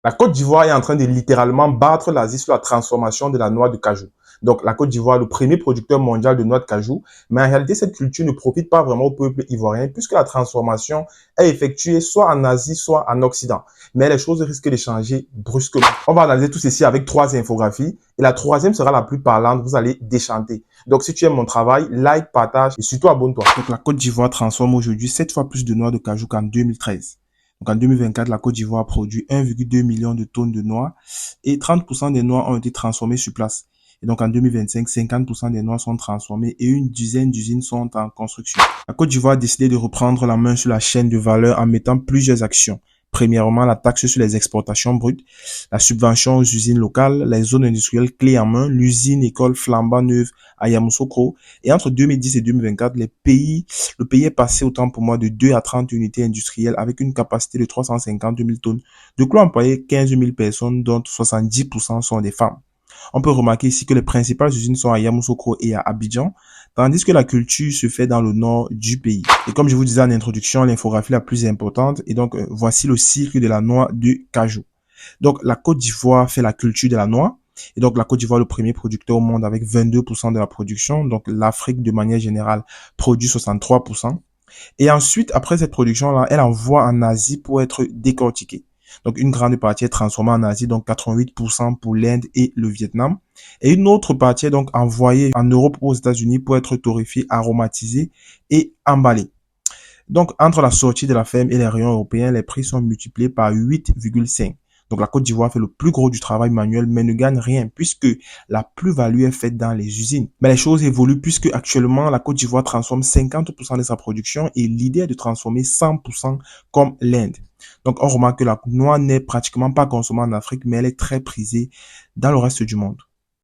La Côte d'Ivoire est en train de littéralement battre l'Asie sur la transformation de la noix de cajou. Donc, la Côte d'Ivoire est le premier producteur mondial de noix de cajou, mais en réalité, cette culture ne profite pas vraiment au peuple ivoirien puisque la transformation est effectuée soit en Asie, soit en Occident. Mais les choses risquent de changer brusquement. On va analyser tout ceci avec 3 infographies et la troisième sera la plus parlante, vous allez déchanter. Donc, si tu aimes mon travail, like, partage et surtout abonne-toi. Donc, la Côte d'Ivoire transforme aujourd'hui 7 fois plus de noix de cajou qu'en 2013. Donc en 2024, la Côte d'Ivoire produit 1,2 million de tonnes de noix et 30% des noix ont été transformées sur place. Et donc en 2025, 50% des noix sont transformées et une dizaine d'usines sont en construction. La Côte d'Ivoire a décidé de reprendre la main sur la chaîne de valeur en mettant plusieurs actions. Premièrement, la taxe sur les exportations brutes, la subvention aux usines locales, les zones industrielles clés en main, l'usine école flambant neuve à Yamoussoukro. Et entre 2010 et 2024, le pays est passé autant pour moi de 2 à 30 unités industrielles avec une capacité de 350 000 tonnes. De quoi employer 15 000 personnes, dont 70% sont des femmes. On peut remarquer ici que les principales usines sont à Yamoussoukro et à Abidjan, tandis que la culture se fait dans le nord du pays. Et comme je vous disais en introduction, l'infographie la plus importante, et donc voici le cycle de la noix de cajou. Donc la Côte d'Ivoire fait la culture de la noix, et donc la Côte d'Ivoire est le premier producteur au monde avec 22% de la production, donc l'Afrique de manière générale produit 63%. Et ensuite, après cette production-là, elle envoie en Asie pour être décortiquée. Donc, une grande partie est transformée en Asie, donc 88% pour l'Inde et le Vietnam. Et une autre partie est donc envoyée en Europe ou aux États-Unis pour être torréfiée, aromatisée et emballée. Donc, entre la sortie de la ferme et les rayons européens, les prix sont multipliés par 8,5. Donc, la Côte d'Ivoire fait le plus gros du travail manuel, mais ne gagne rien puisque la plus-value est faite dans les usines. Mais les choses évoluent puisque actuellement, la Côte d'Ivoire transforme 50% de sa production et l'idée est de transformer 100% comme l'Inde. Donc, on remarque que la noix n'est pratiquement pas consommée en Afrique, mais elle est très prisée dans le reste du monde.